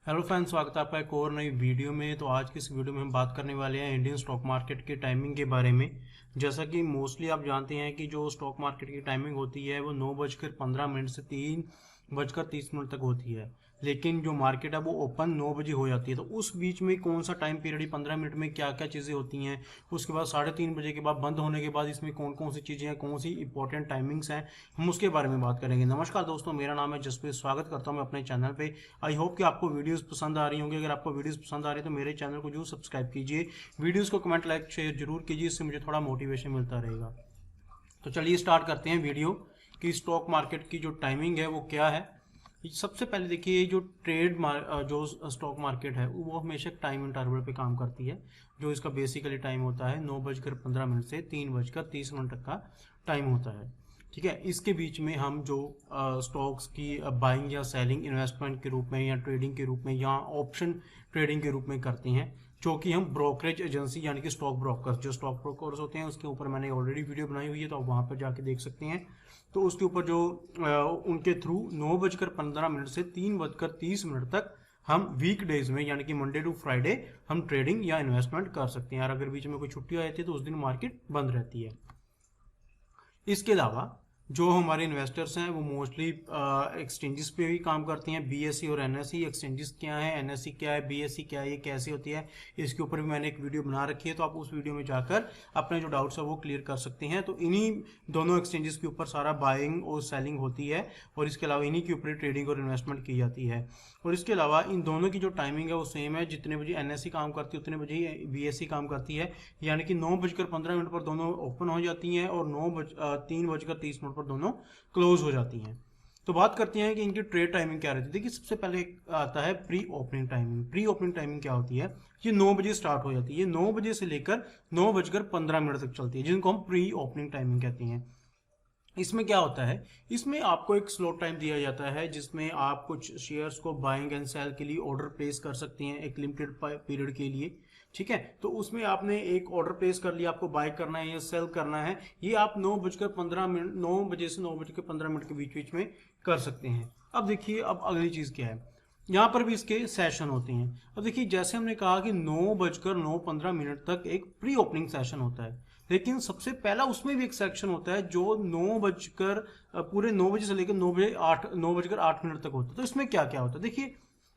Hello friends, स्वागत है आपका एक और नई वीडियो में। तो आज की इस वीडियो में हम बात करने वाले हैं इंडियन स्टॉक मार्केट के टाइमिंग के बारे में। जैसा कि मोस्टली आप जानते हैं कि जो स्टॉक मार्केट की टाइमिंग होती है वो 9:15 से 3:30 तक होती है। लेकिन जो मार्केट है वो ओपन 9 बजे हो जाती है। तो उस बीच में कौन सा टाइम पीरियड 15 मिनट में क्या क्या चीज़ें होती हैं, उसके बाद 3:30 बजे के बाद बंद होने के बाद इसमें कौन कौन सी चीज़ें हैं, कौन सी इंपॉर्टेंट टाइमिंग्स हैं, हम उसके बारे में बात करेंगे। नमस्कार दोस्तों, मेरा नाम है जसप्रीत, स्वागत करता हूं मैं अपने चैनल पे। आई होप कि आपको वीडियोस पसंद आ रही होंगी। अगर आपको वीडियोस पसंद आ रही है तो मेरे चैनल को जरूर सब्सक्राइब कीजिए, वीडियोस को कमेंट लाइक शेयर जरूर कीजिए, इससे मुझे थोड़ा मोटिवेशन मिलता रहेगा। तो चलिए स्टार्ट करते हैं वीडियो कि स्टॉक मार्केट की जो टाइमिंग है वो क्या है। सबसे पहले देखिए, जो जो स्टॉक मार्केट है वो हमेशा टाइम इंटरवल पे काम करती है। जो इसका बेसिकली टाइम होता है 9:15 से 3:30 तक का टाइम होता है। ठीक है, इसके बीच में हम जो स्टॉक्स की बाइंग या सेलिंग इन्वेस्टमेंट के रूप में या ट्रेडिंग के रूप में या ऑप्शन ट्रेडिंग के रूप में करते हैं, जो कि हम ब्रोकरेज एजेंसी यानी कि स्टॉक ब्रोकर्स, जो स्टॉक ब्रोकर्स होते हैं उसके ऊपर मैंने ऑलरेडी वीडियो बनाई हुई है, तो आप वहां पर जाके देख सकते हैं। तो उसके ऊपर जो उनके थ्रू 9:15 से 3:30 तक हम वीक डेज में यानी कि मंडे टू फ्राइडे हम ट्रेडिंग या इन्वेस्टमेंट कर सकते हैं। और अगर बीच में कोई छुट्टी आ जाती है तो उस दिन मार्केट बंद रहती है। इसके अलावा जो हमारे इन्वेस्टर्स हैं वो मोस्टली एक्सचेंजेस पे भी काम करते हैं, बीएसई और एनएसई। एक्सचेंजेस क्या है, एनएसई क्या है, बीएसई क्या है, ये कैसे होती है, इसके ऊपर भी मैंने एक वीडियो बना रखी है, तो आप उस वीडियो में जाकर अपने जो डाउट्स है वो क्लियर कर सकते हैं। तो इन्हीं दोनों एक्सचेंजेस के ऊपर सारा बाइंग और सेलिंग होती है, और इसके अलावा इन्हीं के ऊपर ट्रेडिंग और इन्वेस्टमेंट की जाती है। और इसके अलावा इन दोनों की जो टाइमिंग है वो सेम है, जितने बजे एनएसई काम करती है उतने बजे ही बीएसई काम करती है। यानी कि 9:15 पर दोनों ओपन हो जाती हैं और 3:30 पर दोनों क्लोज हो जाती हैं। तो बात करते हैं कि इनकी ट्रेड टाइमिंग क्या रहती है। देखिए, सबसे पहले आता है pre opening timing. Pre opening timing क्या होती है, ये 9 बजे स्टार्ट हो जाती है। ये 9 बजे से लेकर 9:15 तक चलती है, जिनको हम प्री ओपनिंग टाइमिंग कहते हैं। इसमें क्या होता है, इसमें आपको एक स्लॉट टाइम दिया जाता है जिसमें आप कुछ शेयर्स को बाइंग एंड सेल के लिए ऑर्डर प्लेस कर सकते हैं एक लिमिटेड पीरियड के लिए। ठीक है, तो उसमें आपने एक ऑर्डर प्लेस कर लिया, आपको बाय करना है या सेल करना है, ये आप 9:15 9 बजे से 9:15 के बीच बीच में कर सकते हैं। अब देखिए, अब अगली चीज क्या है, यहाँ पर भी इसके सेशन होते हैं। अब देखिए, जैसे हमने कहा कि 9:09 तक एक प्री ओपनिंग सेशन होता है, लेकिन सबसे पहला उसमें भी एक सेक्शन होता है जो 9 बजकर पूरे 9 बजे से लेकर 9:08 तक होता है। तो इसमें क्या क्या होता है, देखिए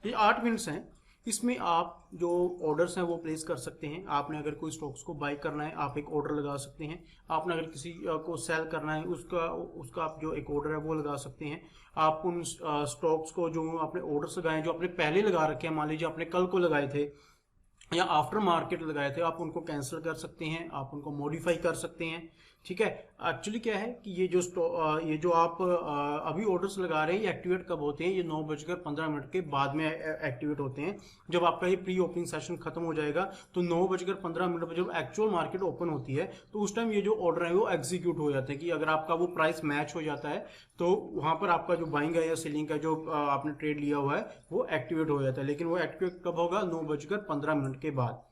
ये 8 मिनट्स हैं। इसमें आप जो ऑर्डर्स हैं वो प्लेस कर सकते हैं। आपने अगर कोई स्टॉक्स को बाय करना है, आप एक ऑर्डर लगा सकते हैं। आपने अगर किसी को सेल करना है, उसका उसका आप जो एक ऑर्डर है वो लगा सकते हैं। आप उन स्टॉक्स को जो आपने ऑर्डर्स लगाए, जो आपने पहले लगा रखे हैं, मान लीजिए आपने कल को लगाए थे या आफ्टर मार्केट लगाए थे, आप उनको कैंसिल कर सकते हैं, आप उनको मॉडिफाई कर सकते हैं। ठीक है, एक्चुअली क्या है कि ये जो आप अभी ऑर्डर्स लगा रहे हैं, ये एक्टिवेट कब होते हैं, ये 9:15 के बाद में एक्टिवेट होते हैं। जब आपका ये प्री ओपनिंग सेशन खत्म हो जाएगा तो 9:15 पर जब एक्चुअल मार्केट ओपन होती है तो उस टाइम ये जो ऑर्डर है वो एग्जीक्यूट हो जाते हैं। कि अगर आपका वो प्राइस मैच हो जाता है तो वहां पर आपका जो बाइंग है या सेलिंग का जो आपने ट्रेड लिया हुआ है वो एक्टिवेट हो जाता है। लेकिन वो एक्टिवेट कब होगा, 9:15 के बाद।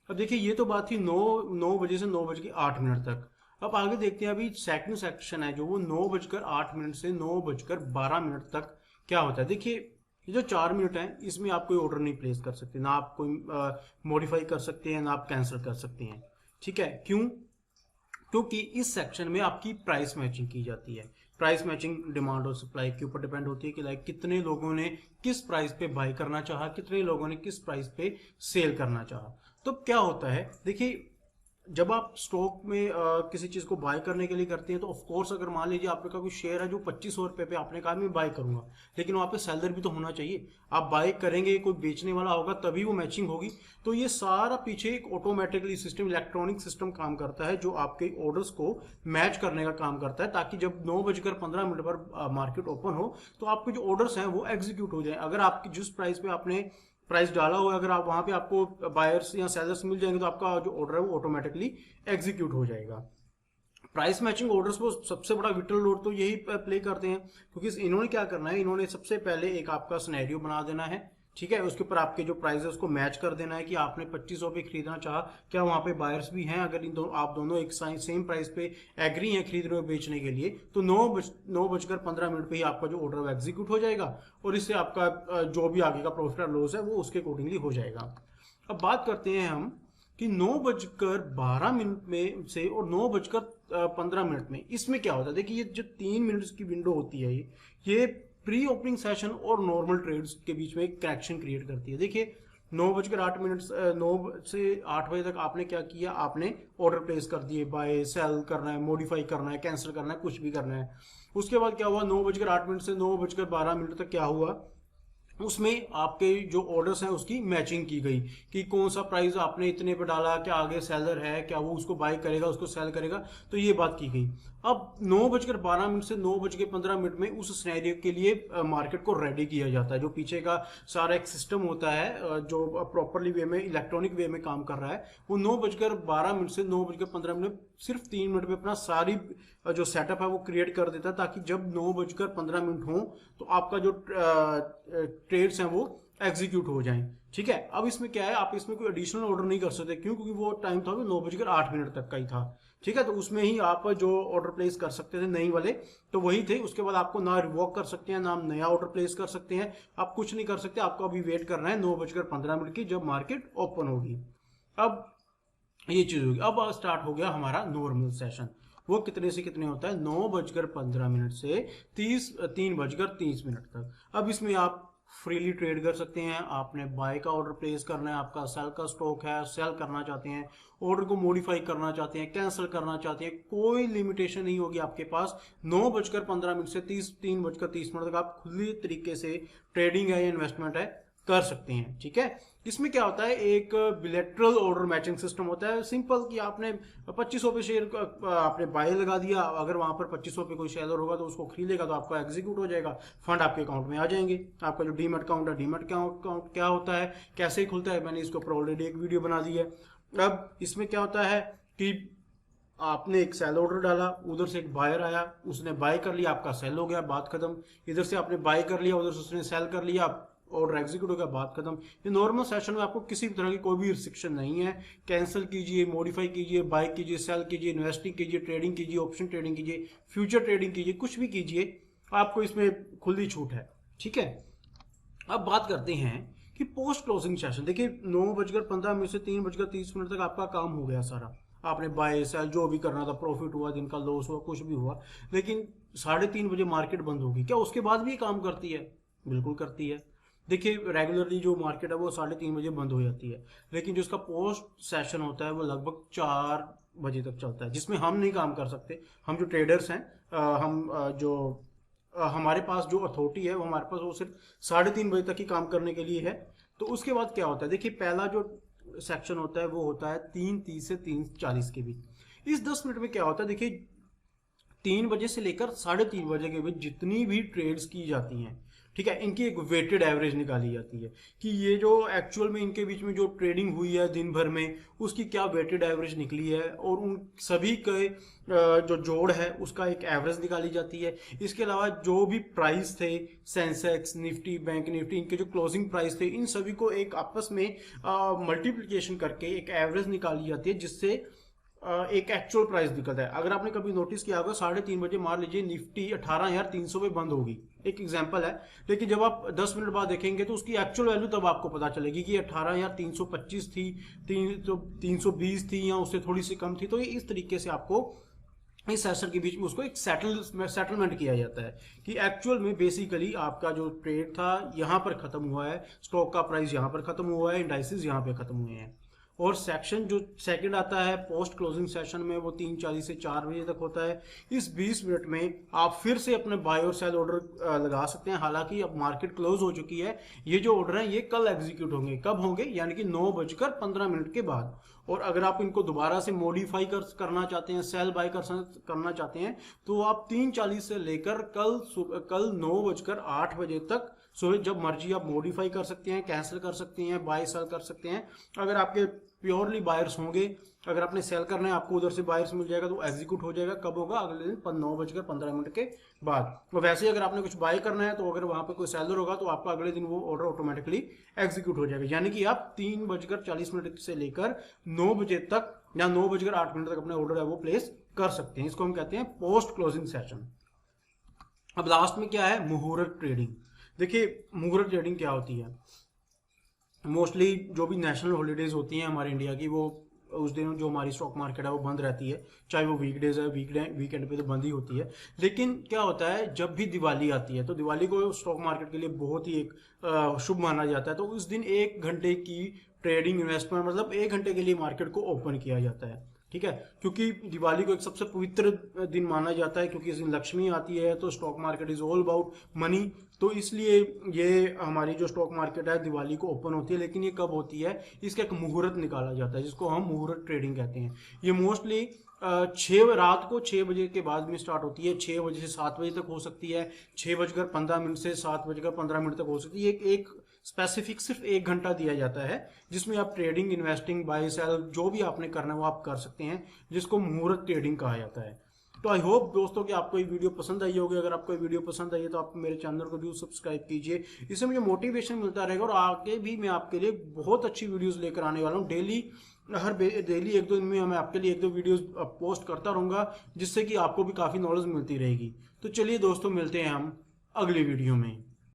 अब देखिए, ये तो बात थी 9 बजे से 9:08 तक। अब आगे देखते हैं, अभी सेकंड सेक्शन है जो वो 9:08 से 9:12 तक क्या होता है। देखिए, ये जो 4 मिनट है इसमें आप कोई ऑर्डर नहीं प्लेस कर सकते, ना आप कोई मॉडिफाई कर सकते हैं, ना आप कैंसिल कर सकते हैं। ठीक है, क्यों, क्योंकि इस सेक्शन में आपकी प्राइस मैचिंग की जाती है। प्राइस मैचिंग डिमांड और सप्लाई के ऊपर डिपेंड होती है कि लाइक कितने लोगों ने किस प्राइस पे बाय करना चाहा, कितने लोगों ने किस प्राइस पे सेल करना चाहा। तो क्या होता है, देखिए, जब आप स्टॉक में किसी चीज को बाय करने के लिए करते हैं तो ऑफ कोर्स अगर मान लीजिए आपका कोई शेयर है जो 2500 रुपए पे आपने कहा मैं बाय करूंगा, लेकिन वहां पे सेलर भी तो होना चाहिए। आप बाय करेंगे, कोई बेचने वाला होगा, तभी वो मैचिंग होगी। तो ये सारा पीछे एक ऑटोमेटिकली सिस्टम, इलेक्ट्रॉनिक सिस्टम काम करता है जो आपके ऑर्डर्स को मैच करने का काम करता है, ताकि जब 9:15 पर मार्केट ओपन हो तो आपके जो ऑर्डर्स हैं वो एग्जीक्यूट हो जाए। अगर आपकी जिस प्राइस पे आपने प्राइस डाला हुआ है, अगर आप वहां पे आपको बायर्स या सेलर्स मिल जाएंगे तो आपका जो ऑर्डर है वो ऑटोमेटिकली एग्जीक्यूट हो जाएगा। प्राइस मैचिंग ऑर्डर्स को सबसे बड़ा विटल रोल तो यही प्ले करते हैं, क्योंकि इन्होंने क्या करना है, इन्होंने सबसे पहले एक आपका सिनेरियो बना देना है। ठीक है, उसके ऊपर आपके जो प्राइस है उसको मैच कर देना है कि आपने 2500 पे खरीदना चाहा, क्या वहाँ पे बायर्स भी हैं, अगर आप दोनों एक सेम प्राइस पे एग्री हैं खरीद रहे हो बेचने के लिए, तो 9:15 पे ही आपका जो ऑर्डर एग्जीक्यूट हो जाएगा और इससे आपका जो भी आगे का प्रॉफिट और लॉस है वो उसके अकॉर्डिंगली हो जाएगा। अब बात करते हैं हम कि 9:12 में से और 9:15 में इसमें क्या होता है। देखिए, ये जो 3 मिनट की विंडो होती है, ये प्री ओपनिंग सेशन और नॉर्मल ट्रेड्स के बीच में एक कनेक्शन क्रिएट करती है। देखिए, 9:08 9 से 8 बजे तक आपने क्या किया, आपने ऑर्डर प्लेस कर दिए, बाय सेल करना है, मॉडिफाई करना है, कैंसिल करना है, कुछ भी करना है। उसके बाद क्या हुआ, 9:08 से 9:12 तक क्या हुआ, उसमें आपके जो ऑर्डर्स हैं उसकी मैचिंग की गई कि कौन सा प्राइस आपने इतने पे डाला, क्या आगे सेलर है, क्या वो उसको बाय करेगा, उसको सेल करेगा, तो ये बात की गई। अब 9:12 से 9:15 में उस सिनेरियो के लिए मार्केट को रेडी किया जाता है। जो पीछे का सारा एक सिस्टम होता है जो प्रॉपरली वे में इलेक्ट्रॉनिक वे में काम कर रहा है, वो 9:12 से 9:15 सिर्फ 3 मिनट में अपना सारी जो सेटअप है वो क्रिएट कर देता है, ताकि जब 9:15 हो तो आपका जो ट्रेड्स हैं वो एग्जीक्यूट हो जाएं। ठीक है, अब इसमें क्या है, आप इसमें कोई एडिशनल ऑर्डर नहीं कर सकते, क्यों, क्योंकि वो टाइम था वो 9:08 तक का ही था। ठीक है, तो उसमें ही आप जो ऑर्डर प्लेस कर सकते थे नई वाले, तो वही थे। उसके बाद आपको ना रिवॉक कर सकते हैं, ना नया ऑर्डर प्लेस कर सकते हैं, आप कुछ नहीं कर सकते। आपको अभी वेट करना है 9:15 की, जब मार्केट ओपन होगी। अब ये चीज होगी। अब स्टार्ट हो गया हमारा नॉर्मल सेशन। वो कितने से कितने होता है, 9:15 से 3:30 तक। अब इसमें आप फ्रीली ट्रेड कर सकते हैं। आपने बाय का ऑर्डर प्लेस करना है, आपका सेल का स्टॉक है, सेल करना चाहते हैं, ऑर्डर को मॉडिफाई करना चाहते हैं, कैंसिल करना चाहते हैं, कोई लिमिटेशन नहीं होगी आपके पास। 9:15 से 3:30 तक आप खुले तरीके से ट्रेडिंग है या इन्वेस्टमेंट है कर सकते हैं। ठीक है, इसमें क्या होता है, एक बिलेटरल ऑर्डर मैचिंग सिस्टम होता है। सिंपल कि आपने 2500 पे शेयर आपने बाय लगा दिया, अगर वहां पर 2500 पे कोई शेयर होगा तो उसको खरीदेगा तो आपका एग्जीक्यूट हो जाएगा, फंड आपके अकाउंट में आ जाएंगे। आपका जो डीमैट अकाउंट है, डीमैट अकाउंट क्या होता है, कैसे खुलता है, मैंने इसके ऊपर ऑलरेडी एक वीडियो बना दी है। अब इसमें क्या होता है कि आपने एक सेल ऑर्डर डाला, उधर से एक बायर आया, उसने बाय कर लिया, आपका सेल हो गया, बात खत्म। इधर से आपने बाय कर लिया, उधर से उसने सेल कर लिया, ऑर्डर एग्जीक्यूट हो गया, बात खत्म। ये नॉर्मल सेशन में आपको किसी भी तरह की कोई भी रिस्ट्रिक्शन नहीं है। कैंसिल कीजिए, मॉडिफाई कीजिए, बाय कीजिए, सेल कीजिए, इन्वेस्टिंग कीजिए, ट्रेडिंग कीजिए, ऑप्शन ट्रेडिंग कीजिए, फ्यूचर ट्रेडिंग कीजिए, कुछ भी कीजिए, आपको इसमें खुली छूट है। ठीक है, अब बात करते हैं कि पोस्ट क्लोजिंग सेशन। देखिए, 9:15 से 3:30 तक आपका काम हो गया सारा। आपने बाय सेल जो भी करना था, प्रॉफिट हुआ, दिन का लॉस हुआ, कुछ भी हुआ, लेकिन 3:30 बजे मार्केट बंद होगी। क्या उसके बाद भी काम करती है? बिल्कुल करती है। देखिए, रेगुलरली जो मार्केट है वो 3:30 बजे बंद हो जाती है, लेकिन जो इसका पोस्ट सेशन होता है वो लगभग 4 बजे तक चलता है, जिसमें हम नहीं काम कर सकते। हम जो ट्रेडर्स हैं, हमारे पास जो अथॉरिटी है वो हमारे पास वो सिर्फ 3:30 बजे तक ही काम करने के लिए है। तो उसके बाद क्या होता है, देखिए, पहला जो सेक्शन होता है वो होता है 3:30 से 3:40 के बीच। इस 10 मिनट में क्या होता है, देखिए, 3 बजे से लेकर 3:30 बजे के बीच जितनी भी ट्रेड्स की जाती हैं, ठीक है, इनकी एक वेटेड एवरेज निकाली जाती है कि ये जो एक्चुअल में इनके बीच में जो ट्रेडिंग हुई है दिन भर में, उसकी क्या वेटेड एवरेज निकली है, और उन सभी के जो जोड़ है उसका एक एवरेज निकाली जाती है। इसके अलावा जो भी प्राइस थे, सेंसेक्स, निफ्टी, बैंक निफ्टी, इनके जो क्लोजिंग प्राइस थे, इन सभी को एक आपस में मल्टीप्लिकेशन करके एक एवरेज निकाली जाती है, जिससे एक एक्चुअल प्राइस निकलता है। अगर आपने कभी नोटिस किया होगा, 3:30 बजे मान लीजिए निफ्टी 18,300 पे बंद होगी, एक एग्जांपल है, लेकिन जब आप 10 मिनट बाद देखेंगे तो उसकी एक्चुअल वैल्यू तब आपको पता चलेगी कि 18,325 थी, 320 थी, या उससे थोड़ी सी कम थी। तो ये इस तरीके से आपको इस सेशन के बीच में उसको एक सेटलमेंट किया जाता है कि एक्चुअल में बेसिकली आपका जो ट्रेड था यहाँ पर खत्म हुआ है, स्टॉक का प्राइस यहाँ पर खत्म हुआ है, इंडाइसेस यहाँ पे खत्म हुए हैं। और सेक्शन जो सेकंड आता है पोस्ट क्लोजिंग सेशन में, वो 3:40 से 4 बजे तक होता है। इस 20 मिनट में आप फिर से अपने बाय और सेल ऑर्डर लगा सकते हैं। हालांकि अब मार्केट क्लोज हो चुकी है, ये जो ऑर्डर हैं ये कल एग्जीक्यूट होंगे। कब होंगे? यानी कि 9:15 के बाद। और अगर आप इनको दोबारा से मॉडिफाई करना चाहते हैं, सेल बाय करना चाहते हैं, तो आप 3:40 से लेकर कल 9:08 बजे तक सो जब मर्जी आप मॉडिफाई कर सकते हैं, कैंसिल कर सकते हैं, बाय सेल कर सकते हैं। अगर आपके प्योरली बायर्स होंगे, अगर आपने सेल करना है, आपको उधर से बायर्स मिल जाएगा तो एग्जीक्यूट हो जाएगा। कब होगा? अगले दिन 9:15 के बाद। तो वैसे ही अगर आपने कुछ बाय करना है तो अगर वहां पे कोई सेलर होगा तो आपका अगले दिन वो ऑर्डर ऑटोमेटिकली एग्जीक्यूट हो जाएगा। यानी कि आप 3:40 से लेकर 9 बजे तक या 9:08 तक अपना ऑर्डर है वो प्लेस कर सकते हैं। इसको हम कहते हैं पोस्ट क्लोजिंग सेशन। अब लास्ट में क्या है? मुहूर्त ट्रेडिंग। देखिए मुहूर्त ट्रेडिंग क्या होती है? मोस्टली जो भी नेशनल हॉलीडेज होती हैं हमारे इंडिया की, वो उस दिन जो हमारी स्टॉक मार्केट है वो बंद रहती है, चाहे वो वीकडेज है, वीकेंड पे तो बंद ही होती है। लेकिन क्या होता है, जब भी दिवाली आती है तो दिवाली को स्टॉक मार्केट के लिए बहुत ही एक शुभ माना जाता है। तो उस दिन 1 घंटे की ट्रेडिंग इन्वेस्टमेंट, मतलब 1 घंटे के लिए मार्केट को ओपन किया जाता है। ठीक है, क्योंकि दिवाली को एक सबसे पवित्र दिन माना जाता है, क्योंकि इस दिन लक्ष्मी आती है, तो stock market is all about money. तो इसलिए ये हमारी जो स्टॉक मार्केट है दिवाली को ओपन होती है। लेकिन ये कब होती है? इसका एक मुहूर्त निकाला जाता है जिसको हम मुहूर्त ट्रेडिंग कहते हैं। ये मोस्टली रात को 6 बजे के बाद में स्टार्ट होती है। 6 बजे से 7 बजे तक हो सकती है, 6:15 से 7:15 तक हो सकती है। एक स्पेसिफिक सिर्फ 1 घंटा दिया जाता है जिसमें आप ट्रेडिंग, इन्वेस्टिंग, बाय सेल जो भी आपने करना है वो आप कर सकते हैं, जिसको मुहूर्त ट्रेडिंग कहा जाता है। तो आई होप दोस्तों कि आपको ये वीडियो पसंद आई होगी। अगर आपको ये वीडियो पसंद आई है तो आप मेरे चैनल को जरूर सब्सक्राइब कीजिए, इससे मुझे मोटिवेशन मिलता रहेगा। और आगे भी मैं आपके लिए बहुत अच्छी वीडियोस लेकर आने वाला हूँ। डेली 1-2 दिन में मैं आपके लिए 1-2 वीडियोस पोस्ट करता रहूंगा, जिससे कि आपको भी काफ़ी नॉलेज मिलती रहेगी। तो चलिए दोस्तों, मिलते हैं हम अगली वीडियो में।